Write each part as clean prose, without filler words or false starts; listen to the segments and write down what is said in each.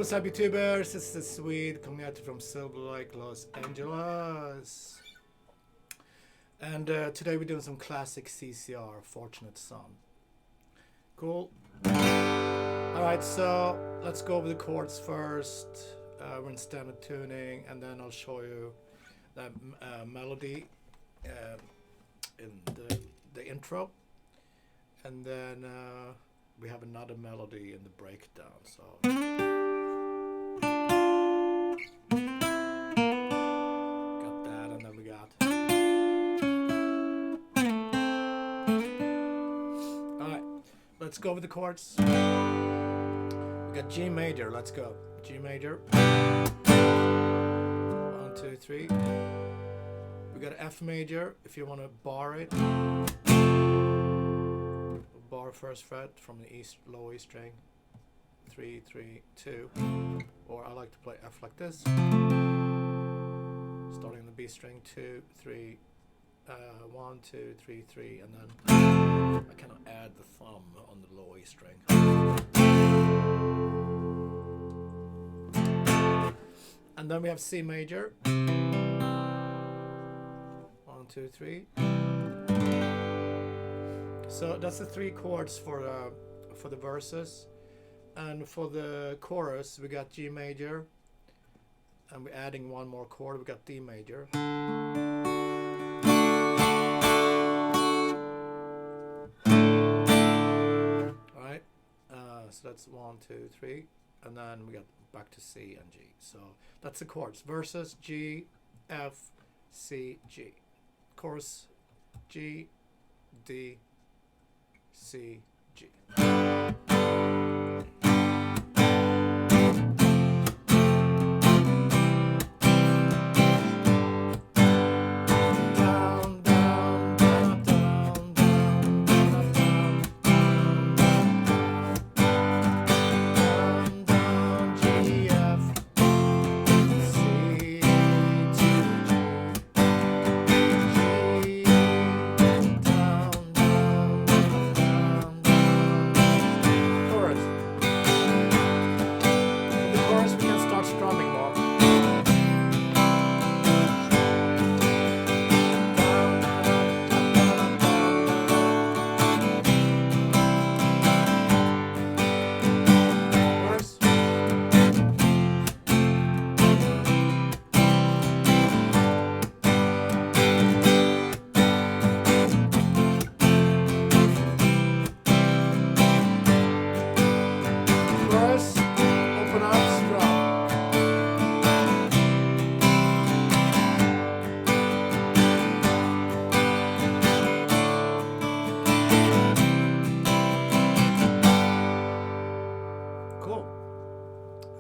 what's up, YouTubers? This is Swede coming at you from Silver Lake, Los Angeles. And today we're doing some classic CCR, Fortunate Son. Cool. Alright, so let's go over the chords first. We're in standard tuning, and then I'll show you that melody in the intro. And then we have another melody in the breakdown. So got that, and then we got. Alright, let's go with the chords. We got G major, let's go. G major. 1, 2, 3. We got F major, if you want to bar it. Bar first fret from the low E string. 3, 3, 2. Or I like to play F like this. Starting the B string, 2, 3, 1, 2, 3, 3, and then I cannot add the thumb on the low E string. And then we have C major. 1, 2, 3. So that's the 3 chords for the verses, and for the chorus we got G major, and we're adding one more chord. We got D major. All right, so that's 1, 2, 3, and then we got back to C and G. So that's the chords: verses G, F, C, G. Chorus G, D, C, G.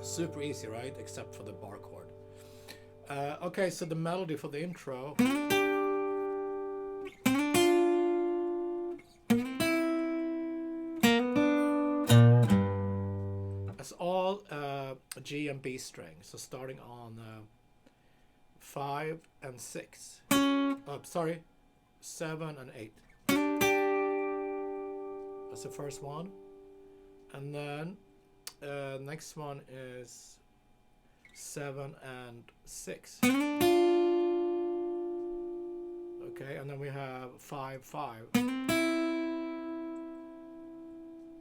Super easy, right? Except for the bar chord. Okay, so the melody for the intro. It's all G and B strings. So starting on 5 and 6. Sorry, 7 and 8. That's the first one. And then next one is 7 and 6. Okay, and then we have 5, 5.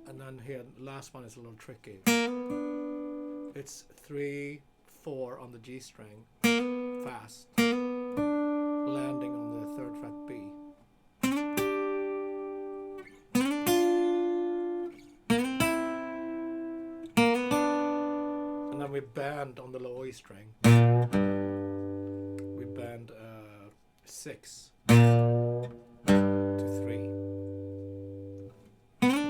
And then here, the last one is a little tricky. It's 3, 4 on the G string, fast, landing on the 3rd fret B. We bend on the low E string. We bend 6 to 3. 3,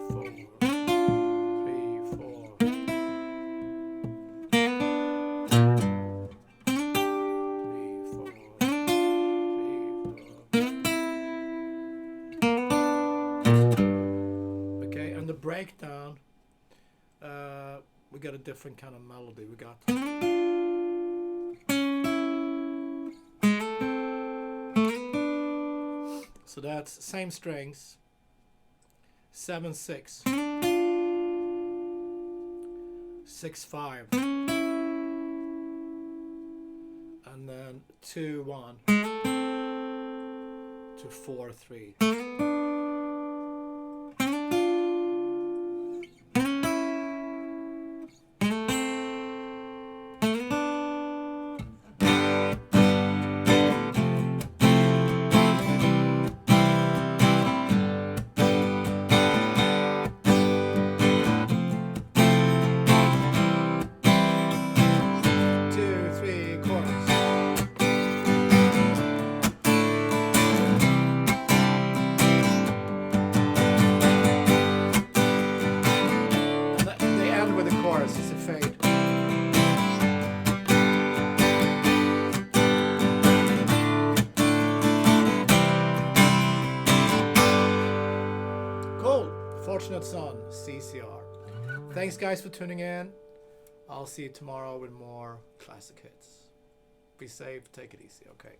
4, 3, 4. Okay, and the breakdown. We got a different kind of melody. We got so that's same strings, 7, 6, 6/5, and then 2/1 to 4/3. Fortunate Son, CCR. Thanks guys for tuning in. I'll see you tomorrow with more classic hits. Be safe, take it easy, okay?